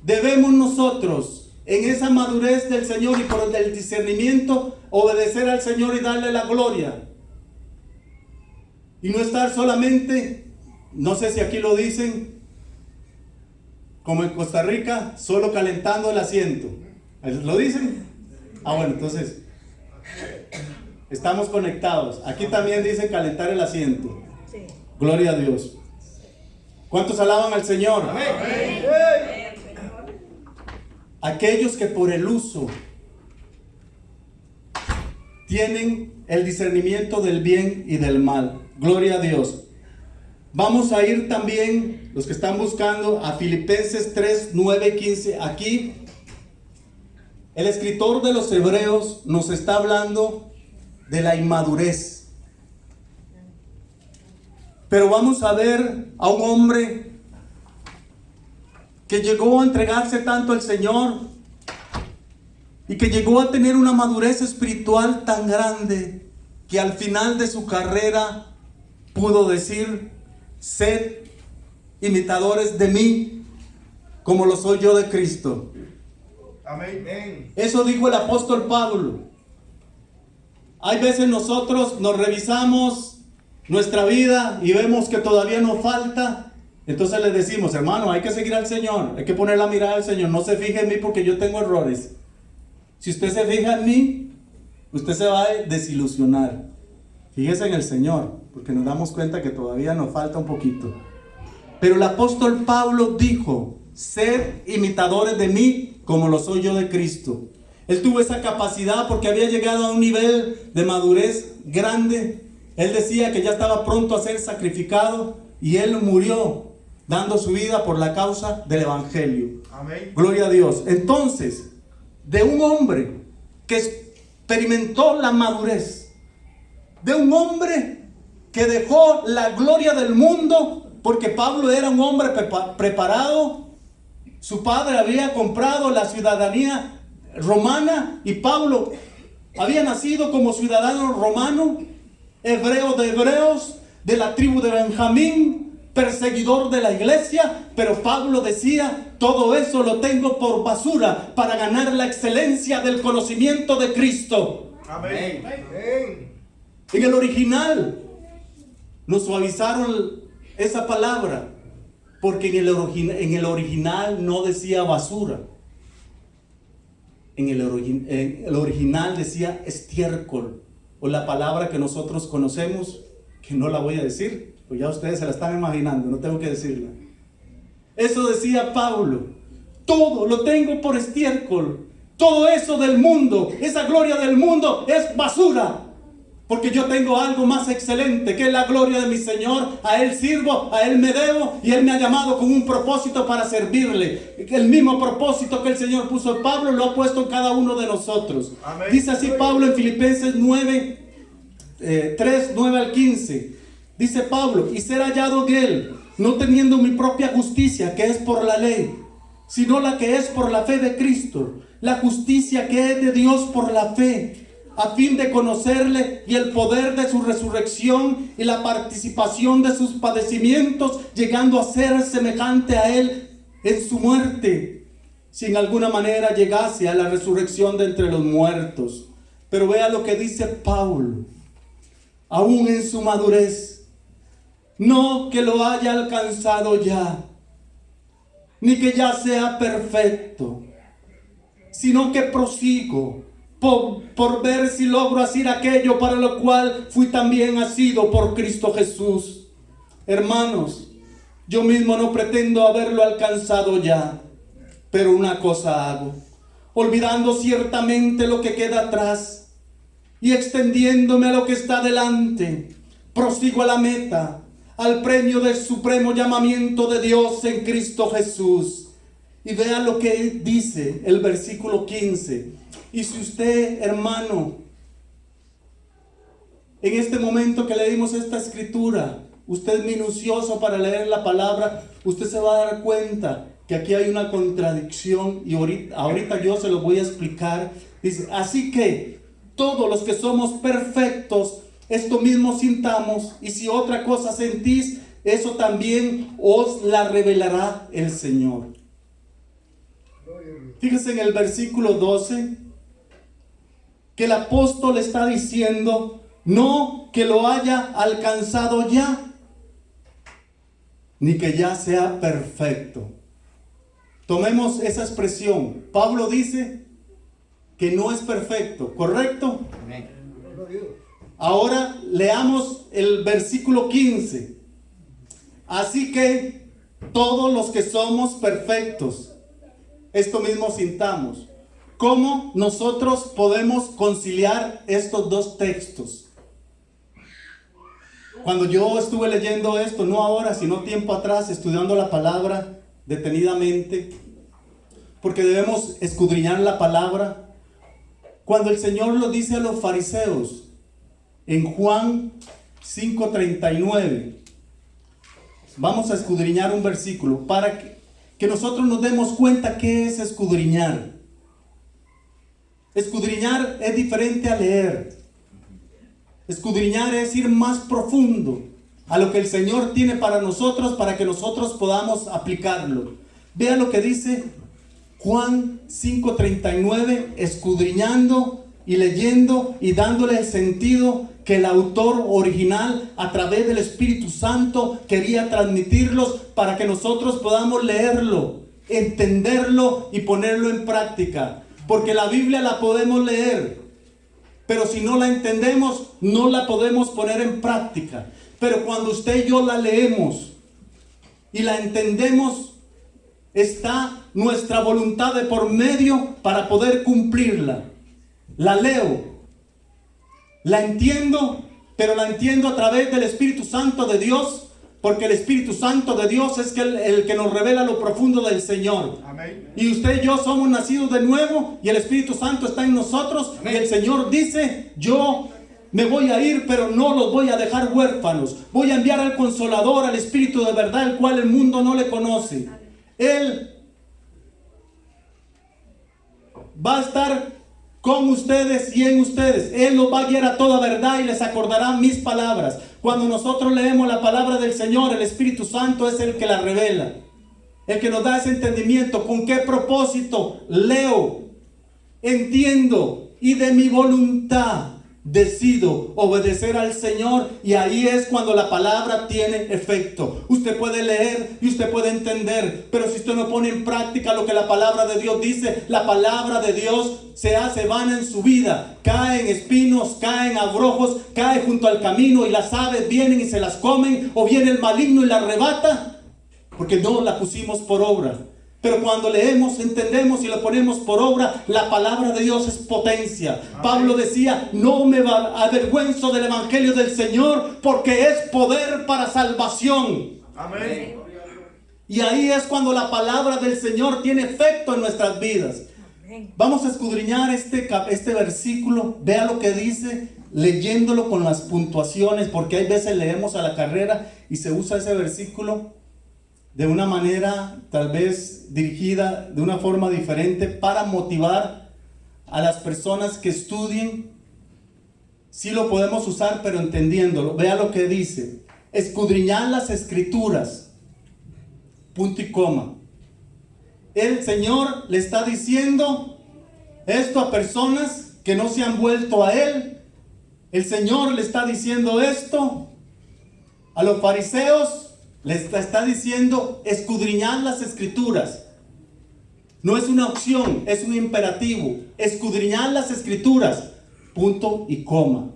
Debemos nosotros, en esa madurez del Señor y por el discernimiento, obedecer al Señor y darle la gloria. Y no estar solamente, no sé si aquí lo dicen, como en Costa Rica, solo calentando el asiento. ¿Lo dicen? Ah, bueno, entonces estamos conectados. Aquí también dicen calentar el asiento. Gloria a Dios. ¿Cuántos alaban al Señor? Amén. Aquellos que por el uso tienen el discernimiento del bien y del mal. Gloria a Dios. Vamos a ir también, los que están buscando, a Filipenses 3, 9, 15. Aquí el escritor de los Hebreos nos está hablando de la inmadurez. Pero vamos a ver a un hombre que llegó a entregarse tanto al Señor y que llegó a tener una madurez espiritual tan grande que al final de su carrera pudo decir: sed imitadores de mí como lo soy yo de Cristo. Amén. Eso dijo el apóstol Pablo. Hay veces nosotros nos revisamos nuestra vida y vemos que todavía nos falta. Entonces le decimos: hermano, hay que seguir al Señor, hay que poner la mirada al Señor. No se fije en mí porque yo tengo errores. Si usted se fija en mí, usted se va a desilusionar. Fíjese en el Señor, porque nos damos cuenta que todavía nos falta un poquito. Pero el apóstol Pablo dijo: sed imitadores de mí como lo soy yo de Cristo. Él tuvo esa capacidad porque había llegado a un nivel de madurez grande. Él decía que ya estaba pronto a ser sacrificado y él murió dando su vida por la causa del evangelio. Amén. Gloria a Dios. Entonces, de un hombre que experimentó la madurez, de un hombre que dejó la gloria del mundo, porque Pablo era un hombre preparado, Su padre había comprado la ciudadanía romana y Pablo había nacido como ciudadano romano, hebreo de hebreos, de la tribu de Benjamín, perseguidor de la iglesia, pero Pablo decía, todo eso lo tengo por basura para ganar la excelencia del conocimiento de Cristo. Amén. En el original nos suavizaron esa palabra, porque en el original no decía basura. En el original decía estiércol, o la palabra que nosotros conocemos, que no la voy a decir, pues ya ustedes se la están imaginando, no tengo que decirla. Eso decía Pablo, todo lo tengo por estiércol, todo eso del mundo, esa gloria del mundo es basura, porque yo tengo algo más excelente, que es la gloria de mi Señor. A Él sirvo, a Él me debo, y Él me ha llamado con un propósito para servirle. El mismo propósito que el Señor puso en Pablo, lo ha puesto en cada uno de nosotros. Amén. Dice así Pablo en Filipenses 3, 9 al 15. Dice Pablo, y ser hallado de Él, no teniendo mi propia justicia, que es por la ley, sino la que es por la fe de Cristo, la justicia que es de Dios por la fe, a fin de conocerle y el poder de su resurrección y la participación de sus padecimientos, llegando a ser semejante a Él en su muerte, si en alguna manera llegase a la resurrección de entre los muertos. Pero vea lo que dice Pablo, aún en su madurez, no que lo haya alcanzado ya, ni que ya sea perfecto, sino que prosigo por ver si logro hacer aquello para lo cual fui también asido por Cristo Jesús. Hermanos, yo mismo no pretendo haberlo alcanzado ya, pero una cosa hago, olvidando ciertamente lo que queda atrás y extendiéndome a lo que está delante, prosigo a la meta, al premio del supremo llamamiento de Dios en Cristo Jesús. Y vea lo que dice el versículo 15. Y si usted, hermano, en este momento que leímos esta escritura, usted es minucioso para leer la palabra, usted se va a dar cuenta que aquí hay una contradicción, y ahorita yo se lo voy a explicar. Dice, así que todos los que somos perfectos, esto mismo sintamos, y si otra cosa sentís, eso también os la revelará el Señor. Fíjese en el versículo 12, que el apóstol está diciendo, no que lo haya alcanzado ya, ni que ya sea perfecto. Tomemos esa expresión. Pablo dice que no es perfecto, ¿correcto? Amén. Ahora leamos el versículo 15. Así que todos los que somos perfectos, esto mismo sintamos. ¿Cómo nosotros podemos conciliar estos dos textos? Cuando yo estuve leyendo esto, no ahora, sino tiempo atrás, estudiando la palabra detenidamente, porque debemos escudriñar la palabra. Cuando el Señor lo dice a los fariseos, en Juan 5:39, vamos a escudriñar un versículo para que nosotros nos demos cuenta qué es escudriñar. Escudriñar es diferente a leer. Escudriñar es ir más profundo a lo que el Señor tiene para nosotros, para que nosotros podamos aplicarlo. Vea lo que dice Juan 5:39, escudriñando y leyendo y dándole el sentido que el autor original, a través del Espíritu Santo, quería transmitirlos para que nosotros podamos leerlo, entenderlo y ponerlo en práctica. Porque la Biblia la podemos leer, pero si no la entendemos, no la podemos poner en práctica. Pero cuando usted y yo la leemos y la entendemos, está nuestra voluntad de por medio para poder cumplirla. La leo, la entiendo, pero la entiendo a través del Espíritu Santo de Dios, porque el Espíritu Santo de Dios es el que nos revela lo profundo del Señor. Amén. Y usted y yo somos nacidos de nuevo, y el Espíritu Santo está en nosotros. Amén. Y el Señor dice, yo me voy a ir, pero no los voy a dejar huérfanos. Voy a enviar al Consolador, al Espíritu de verdad, el cual el mundo no le conoce. Él va a estar con ustedes y en ustedes. Él los va a guiar a toda verdad y les acordará mis palabras. Cuando nosotros leemos la palabra del Señor, el Espíritu Santo es el que la revela, el que nos da ese entendimiento. ¿Con qué propósito leo, entiendo y de mi voluntad decido obedecer al Señor? Y ahí es cuando la palabra tiene efecto. Usted puede leer y usted puede entender, pero si usted no pone en práctica lo que la palabra de Dios dice, la palabra de Dios se hace vana en su vida. Cae en espinos, cae en abrojos, cae junto al camino y las aves vienen y se las comen, o viene el maligno y la arrebata, porque no la pusimos por obra. Pero cuando leemos, entendemos y lo ponemos por obra, la palabra de Dios es potencia. Amén. Pablo decía, no me avergüenzo del evangelio del Señor, porque es poder para salvación. Amén. Y ahí es cuando la palabra del Señor tiene efecto en nuestras vidas. Amén. Vamos a escudriñar este versículo. Vea lo que dice, leyéndolo con las puntuaciones, porque hay veces leemos a la carrera y se usa ese versículo de una manera tal vez dirigida de una forma diferente para motivar a las personas que estudien. Sí lo podemos usar, pero entendiéndolo. Vea lo que dice: escudriñar las escrituras, punto y coma. El Señor le está diciendo esto a personas que no se han vuelto a Él. El Señor le está diciendo esto a los fariseos. Les está diciendo escudriñar las escrituras. No es una opción, es un imperativo. Escudriñar las escrituras, punto y coma.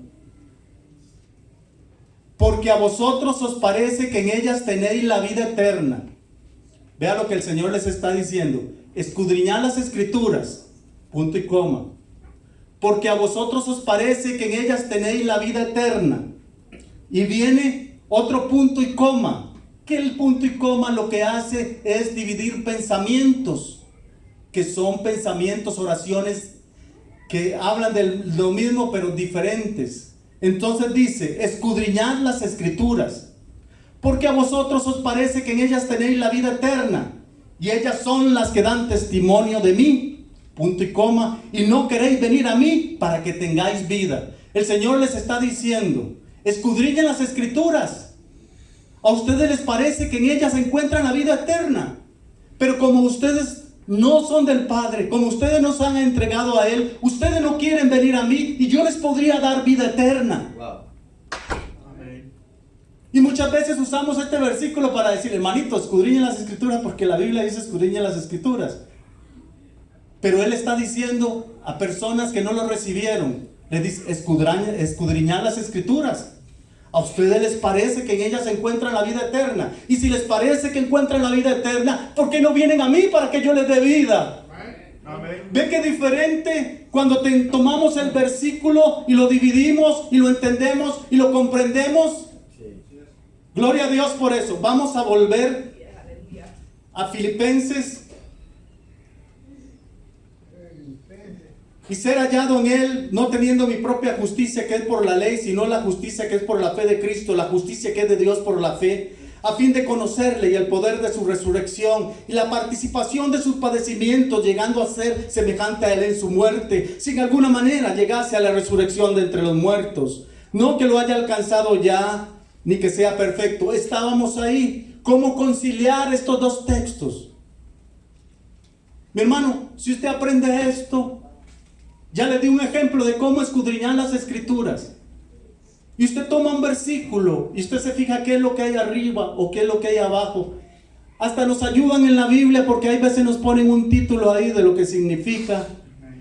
Porque a vosotros os parece que en ellas tenéis la vida eterna. Vea lo que el Señor les está diciendo. Escudriñar las escrituras, punto y coma. Porque a vosotros os parece que en ellas tenéis la vida eterna. Y viene otro punto y coma. Que el punto y coma lo que hace es dividir pensamientos, que son pensamientos, oraciones que hablan de lo mismo pero diferentes. Entonces dice, escudriñad las escrituras, porque a vosotros os parece que en ellas tenéis la vida eterna, y ellas son las que dan testimonio de mí, punto y coma, y no queréis venir a mí para que tengáis vida. El Señor les está diciendo, escudriñen las escrituras. A ustedes les parece que en ellas se encuentran la vida eterna, pero como ustedes no son del Padre, como ustedes nos han entregado a Él, ustedes no quieren venir a mí y yo les podría dar vida eterna. Wow. Amén. Y muchas veces usamos este versículo para decir, hermanito, escudriñen las escrituras, porque la Biblia dice escudriñen las escrituras. Pero Él está diciendo a personas que no lo recibieron, les dice, escudriñar las escrituras. A ustedes les parece que en ellas se encuentra la vida eterna. Y si les parece que encuentran la vida eterna, ¿por qué no vienen a mí para que yo les dé vida? Amén. ¿Ve qué diferente cuando tomamos el versículo y lo dividimos y lo entendemos y lo comprendemos? Sí. Gloria a Dios por eso. Vamos a volver a Filipenses. Y ser hallado en Él, no teniendo mi propia justicia que es por la ley, sino la justicia que es por la fe de Cristo, la justicia que es de Dios por la fe, a fin de conocerle y el poder de su resurrección y la participación de sus padecimientos, llegando a ser semejante a Él en su muerte, si en alguna manera llegase a la resurrección de entre los muertos. No que lo haya alcanzado ya, ni que sea perfecto. Estábamos ahí. ¿Cómo conciliar estos dos textos? Mi hermano, si usted aprende esto, ya le di un ejemplo de cómo escudriñar las escrituras. Y usted toma un versículo y usted se fija qué es lo que hay arriba o qué es lo que hay abajo. Hasta nos ayudan en la Biblia porque hay veces nos ponen un título ahí de lo que significa.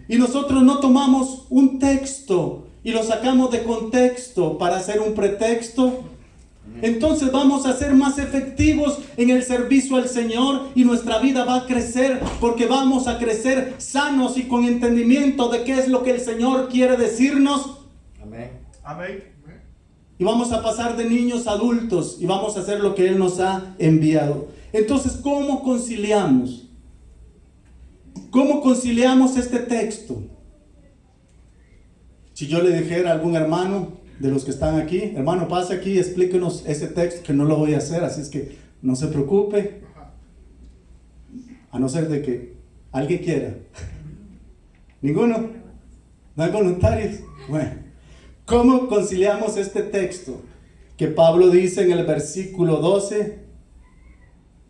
Y nosotros no tomamos un texto y lo sacamos de contexto para hacer un pretexto. Entonces vamos a ser más efectivos en el servicio al Señor y nuestra vida va a crecer, porque vamos a crecer sanos y con entendimiento de qué es lo que el Señor quiere decirnos. Amén. Amén. Y vamos a pasar de niños a adultos y vamos a hacer lo que Él nos ha enviado. Entonces, ¿cómo conciliamos? ¿Cómo conciliamos este texto? Si yo le dijera a algún hermano de los que están aquí, hermano, pase aquí y explíquenos ese texto, que no lo voy a hacer, así es que no se preocupe, a no ser de que alguien quiera. ¿Ninguno? ¿No hay voluntarios? Bueno, ¿cómo conciliamos este texto? Que Pablo dice en el versículo 12,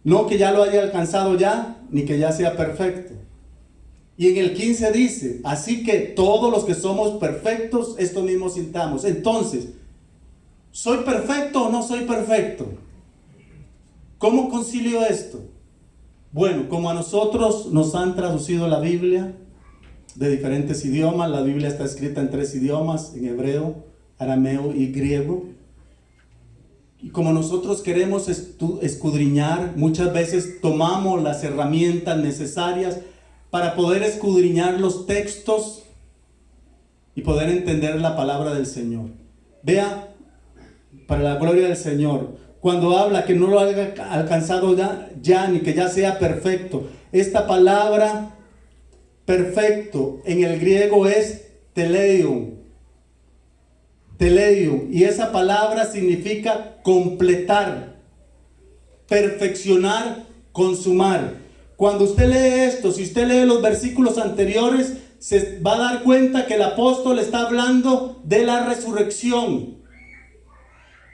no que ya lo haya alcanzado ya, ni que ya sea perfecto. Y en el 15 dice, así que todos los que somos perfectos, esto mismo sintamos. Entonces, ¿soy perfecto o no soy perfecto? ¿Cómo concilio esto? Bueno, como a nosotros nos han traducido la Biblia de diferentes idiomas, la Biblia está escrita en 3 idiomas, en hebreo, arameo y griego. Y como nosotros queremos escudriñar, muchas veces tomamos las herramientas necesarias para poder escudriñar los textos y poder entender la palabra del Señor. Vea, para la gloria del Señor, cuando habla que no lo haya alcanzado ya ni que ya sea perfecto, esta palabra perfecto en el griego es teleion. Teleion, y esa palabra significa completar, perfeccionar, consumar. Cuando usted lee esto, si usted lee los versículos anteriores, se va a dar cuenta que el apóstol está hablando de la resurrección.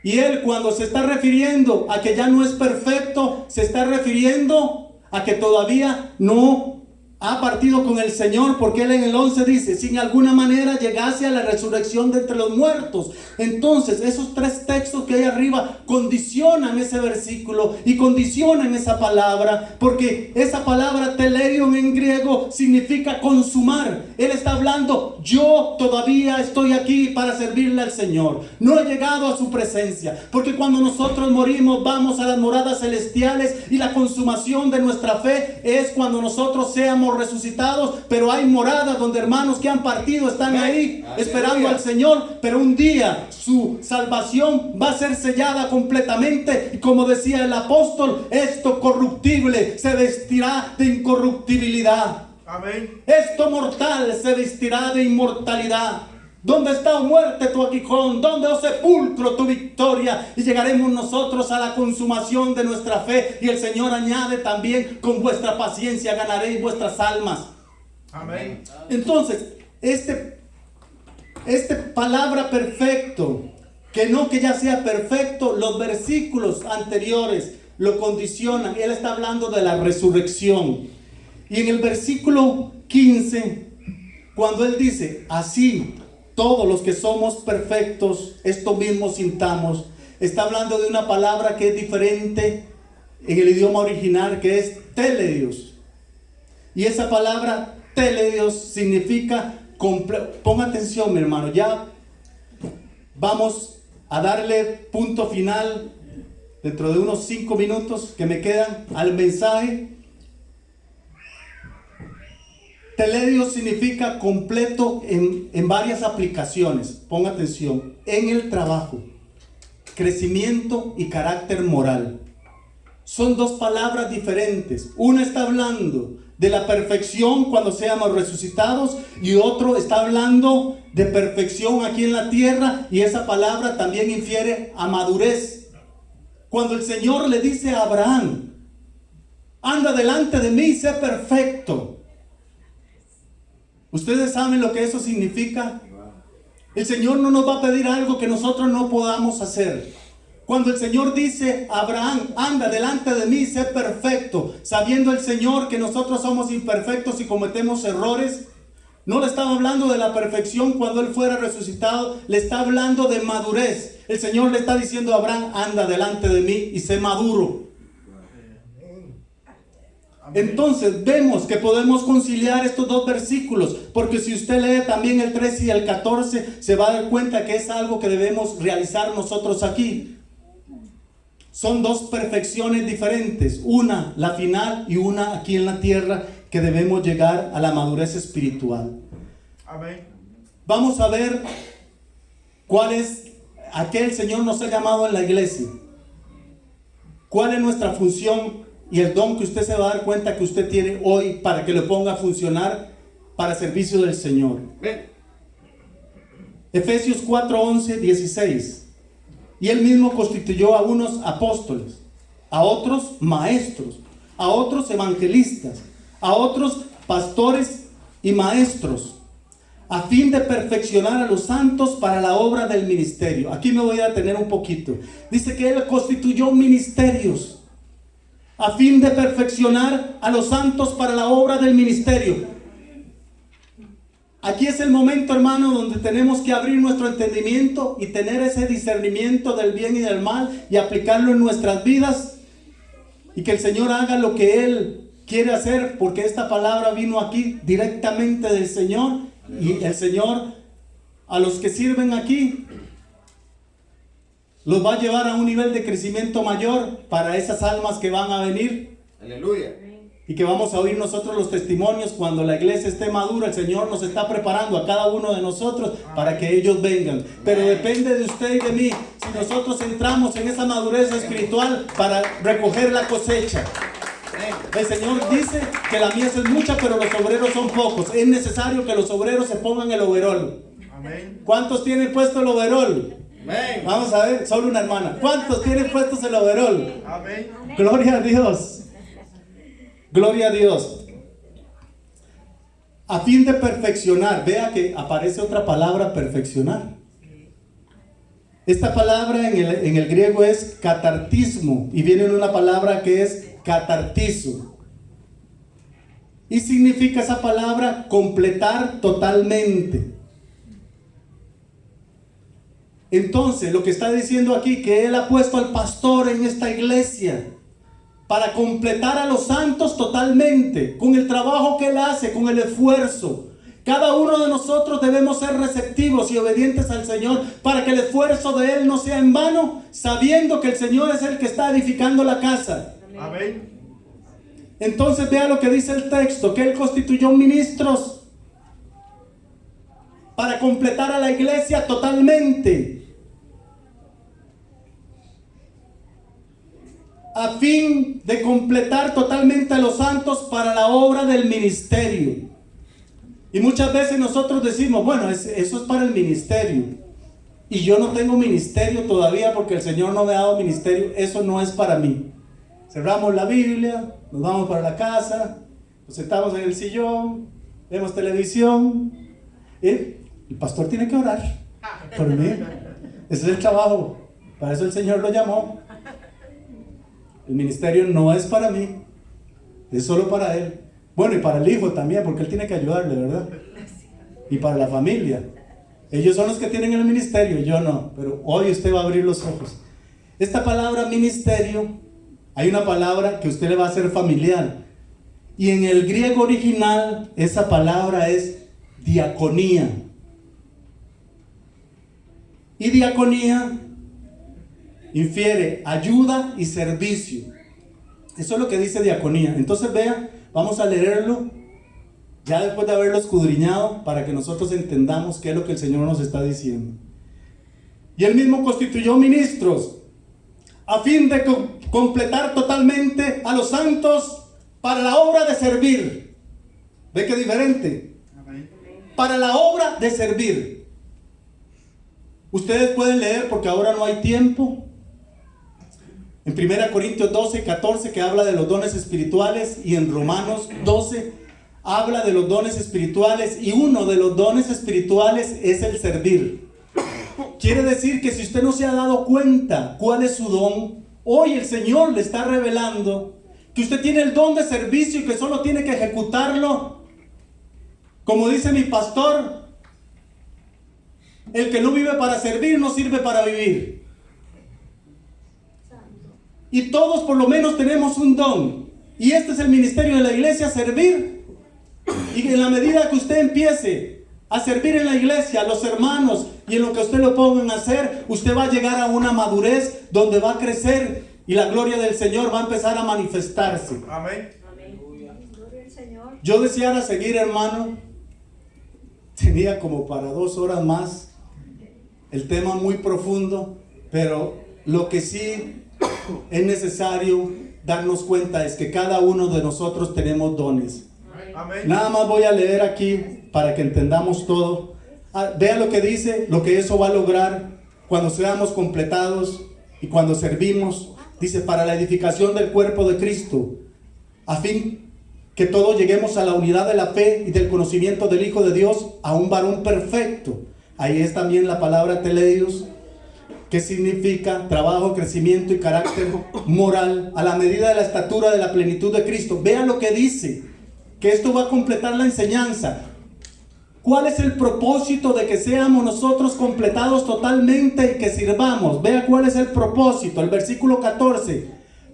Y él, cuando se está refiriendo a que ya no es perfecto, se está refiriendo a que todavía no ha partido con el Señor, porque él en el 11 dice, si en alguna manera llegase a la resurrección de entre los muertos. Entonces esos 3 textos que hay arriba condicionan ese versículo y condicionan esa palabra, porque esa palabra teleion en griego significa consumar. Él está hablando, yo todavía estoy aquí para servirle al Señor, no he llegado a su presencia, porque cuando nosotros morimos vamos a las moradas celestiales, y la consumación de nuestra fe es cuando nosotros seamos resucitados. Pero hay moradas donde hermanos que han partido están ahí esperando al Señor, pero un día su salvación va a ser sellada completamente, y como decía el apóstol, esto corruptible se vestirá de incorruptibilidad. Amén. Esto mortal se vestirá de inmortalidad. ¿Dónde está, oh muerte, tu aguijón? ¿Dónde, oh sepulcro, tu victoria? Y llegaremos nosotros a la consumación de nuestra fe. Y el Señor añade también, con vuestra paciencia ganaréis vuestras almas. Amén. Entonces, este palabra perfecto, que no que ya sea perfecto, los versículos anteriores lo condicionan. Él está hablando de la resurrección. Y en el versículo 15, cuando él dice, así todos los que somos perfectos, esto mismo sintamos, está hablando de una palabra que es diferente en el idioma original, que es teleios. Y esa palabra teleios significa ponga atención, mi hermano, ya vamos a darle punto final dentro de unos 5 minutos que me quedan al mensaje. Teleios significa completo en varias aplicaciones. Ponga atención, en el trabajo, crecimiento y carácter moral. Son 2 palabras diferentes. Una está hablando de la perfección cuando seamos resucitados, y otro está hablando de perfección aquí en la tierra, y esa palabra también infiere a madurez. Cuando el Señor le dice a Abraham, anda delante de mí y sé perfecto. ¿Ustedes saben lo que eso significa? El Señor no nos va a pedir algo que nosotros no podamos hacer. Cuando el Señor dice a Abraham, anda delante de mí, sé perfecto, sabiendo el Señor que nosotros somos imperfectos y cometemos errores, no le estaba hablando de la perfección cuando Él fuera resucitado, le está hablando de madurez. El Señor le está diciendo a Abraham, anda delante de mí y sé maduro. Entonces vemos que podemos conciliar estos 2 versículos, porque si usted lee también el 13 y el 14, se va a dar cuenta que es algo que debemos realizar nosotros aquí. Son 2 perfecciones diferentes, una la final y una aquí en la tierra, que debemos llegar a la madurez espiritual. Amén. Vamos a ver cuál es a qué el Señor nos ha llamado en la iglesia, cuál es nuestra función y el don que usted se va a dar cuenta que usted tiene hoy para que lo ponga a funcionar para servicio del Señor. Efesios 4, 11, 16. Y Él mismo constituyó a unos apóstoles, a otros maestros, a otros evangelistas, a otros pastores y maestros, a fin de perfeccionar a los santos para la obra del ministerio. Aquí me voy a detener un poquito. Dice que Él constituyó ministerios a fin de perfeccionar a los santos para la obra del ministerio. Aquí es el momento, hermano, donde tenemos que abrir nuestro entendimiento y tener ese discernimiento del bien y del mal y aplicarlo en nuestras vidas, y que el Señor haga lo que Él quiere hacer, porque esta palabra vino aquí directamente del Señor, y el Señor a los que sirven aquí los va a llevar a un nivel de crecimiento mayor para esas almas que van a venir. Aleluya. Y que vamos a oír nosotros los testimonios cuando la iglesia esté madura. El Señor nos está preparando a cada uno de nosotros para que ellos vengan. Pero depende de usted y de mí si nosotros entramos en esa madurez espiritual para recoger la cosecha. El Señor dice que la mies es mucha, pero los obreros son pocos. Es necesario que los obreros se pongan el overol. Amén. ¿Cuántos tienen puesto el overol? Amén. Vamos a ver, solo una hermana. ¿Cuántos tienen puestos el overol? Amén. Gloria a Dios. Gloria a Dios. A fin de perfeccionar. Vea que aparece otra palabra, perfeccionar. Esta palabra en el griego es catartismo, y viene de una palabra que es catartizo. Y significa esa palabra completar totalmente. Entonces, lo que está diciendo aquí, que Él ha puesto al pastor en esta iglesia para completar a los santos totalmente, con el trabajo que Él hace, con el esfuerzo. Cada uno de nosotros debemos ser receptivos y obedientes al Señor para que el esfuerzo de Él no sea en vano, sabiendo que el Señor es el que está edificando la casa. Amén. Entonces vea lo que dice el texto, que Él constituyó ministros para completar a la iglesia totalmente, a fin de completar totalmente a los santos para la obra del ministerio. Y muchas veces nosotros decimos, bueno, eso es para el ministerio, y yo no tengo ministerio todavía porque el Señor no me ha dado ministerio. Eso no es para mí. Cerramos la Biblia, nos vamos para la casa, nos sentamos en el sillón, vemos televisión. El pastor tiene que orar por mí. Ese es el trabajo, para eso el Señor lo llamó. El ministerio no es para mí, es solo para Él. Bueno, y para el hijo también, porque Él tiene que ayudarle, ¿verdad? Y para la familia. Ellos son los que tienen el ministerio, yo no. Pero hoy usted va a abrir los ojos. Esta palabra ministerio, hay una palabra que usted le va a hacer familiar. Y en el griego original, esa palabra es diaconía. Y diaconía infiere ayuda y servicio. Eso es lo que dice diaconía. Entonces vea, vamos a leerlo ya después de haberlo escudriñado, para que nosotros entendamos qué es lo que el Señor nos está diciendo. Y Él mismo constituyó ministros a fin de completar totalmente a los santos para la obra de servir. ¿Ve qué diferente? Amén. Para la obra de servir. Ustedes pueden leer, porque ahora no hay tiempo, en 1 Corintios 12, 14, que habla de los dones espirituales, y en Romanos 12 habla de los dones espirituales, y uno de los dones espirituales es el servir. Quiere decir que si usted no se ha dado cuenta cuál es su don, hoy el Señor le está revelando que usted tiene el don de servicio y que solo tiene que ejecutarlo. Como dice mi pastor, el que no vive para servir no sirve para vivir. Y todos por lo menos tenemos un don, y este es el ministerio de la iglesia, servir. Y en la medida que usted empiece a servir en la iglesia, a los hermanos, y en lo que usted lo pongan a hacer, usted va a llegar a una madurez donde va a crecer y la gloria del Señor va a empezar a manifestarse. Amén. Yo deseara seguir, hermano. Tenía como para 2 horas más. El tema muy profundo, pero lo que sí es necesario darnos cuenta es que cada uno de nosotros tenemos dones. Amén. Nada más voy a leer aquí para que entendamos todo. Vea lo que dice, lo que eso va a lograr cuando seamos completados y cuando servimos. Dice, para la edificación del cuerpo de Cristo, a fin que todos lleguemos a la unidad de la fe y del conocimiento del Hijo de Dios, a un varón perfecto. Ahí es también la palabra teleios, que significa trabajo, crecimiento y carácter moral, a la medida de la estatura de la plenitud de Cristo. Vea lo que dice, que esto va a completar la enseñanza. ¿Cuál es el propósito de que seamos nosotros completados totalmente y que sirvamos? Vea cuál es el propósito, el versículo 14.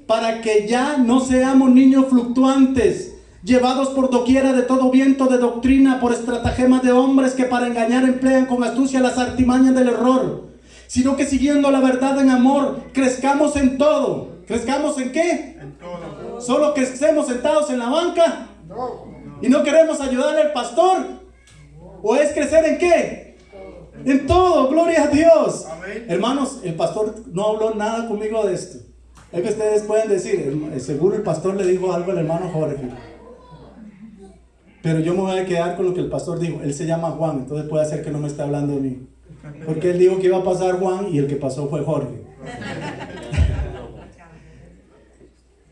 Para que ya no seamos niños fluctuantes, llevados por doquiera de todo viento de doctrina, por estratagemas de hombres que para engañar emplean con astucia las artimañas del error, sino que siguiendo la verdad en amor, crezcamos en todo. ¿Crezcamos en qué? En todo. ¿Solo crecemos sentados en la banca? ¿Y no queremos ayudarle al pastor? ¿O es crecer en qué? En todo, gloria a Dios. Amén. Hermanos, el pastor no habló nada conmigo de esto. Es que ustedes pueden decir, seguro el pastor le dijo algo al hermano Jorge. Pero yo me voy a quedar con lo que el pastor dijo. Él se llama Juan, entonces puede ser que no me esté hablando de mí. Porque él dijo que iba a pasar Juan y el que pasó fue Jorge.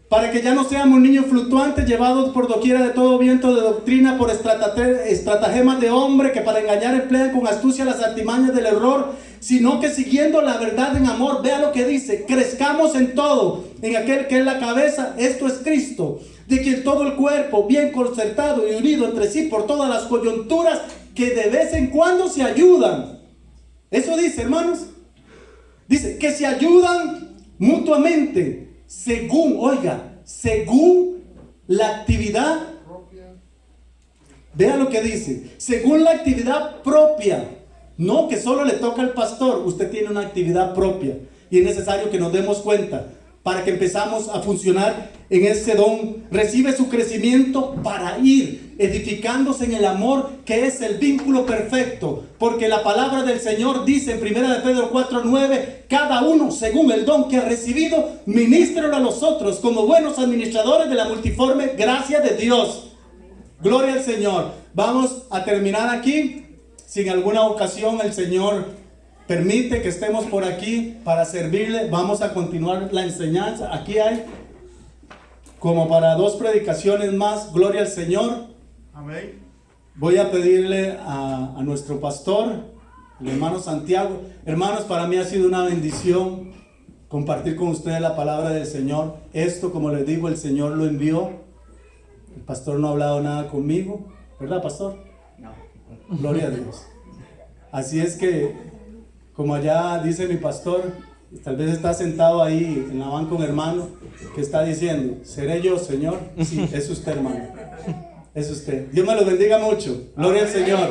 Para que ya no seamos niños fluctuantes, llevados por doquiera de todo viento de doctrina, por estratagemas de hombre que para engañar emplean con astucia las artimañas del error, sino que siguiendo la verdad en amor. Vea lo que dice: crezcamos en todo, en aquel que es la cabeza, esto es Cristo, de quien todo el cuerpo, bien concertado y unido entre sí por todas las coyunturas que de vez en cuando se ayudan. Eso dice, hermanos. Dice que se ayudan mutuamente. Según, oiga, según la actividad, vea lo que dice, según la actividad propia, no que solo le toca al pastor, usted tiene una actividad propia y es necesario que nos demos cuenta para que empezamos a funcionar en ese don. Recibe su crecimiento para ir edificándose en el amor, que es el vínculo perfecto, porque la palabra del Señor dice en 1 de Pedro 4:9, cada uno según el don que ha recibido, ministrelo a los otros como buenos administradores de la multiforme gracia de Dios. Gloria al Señor. Vamos a terminar aquí. Si en alguna ocasión el Señor permite que estemos por aquí para servirle, vamos a continuar la enseñanza. Aquí hay como para 2 predicaciones más. Gloria al Señor. Amén. Voy a pedirle a nuestro pastor, el hermano Santiago. Hermanos, para mí ha sido una bendición compartir con ustedes la palabra del Señor. Esto, como les digo, el Señor lo envió. El pastor no ha hablado nada conmigo, ¿verdad, pastor? No. Gloria a Dios. Así es que, como allá dice mi pastor, tal vez está sentado ahí en la banca un hermano que está diciendo: ¿seré yo, Señor? Sí, es usted, hermano. Es usted. Dios me lo bendiga mucho. Gloria al Señor.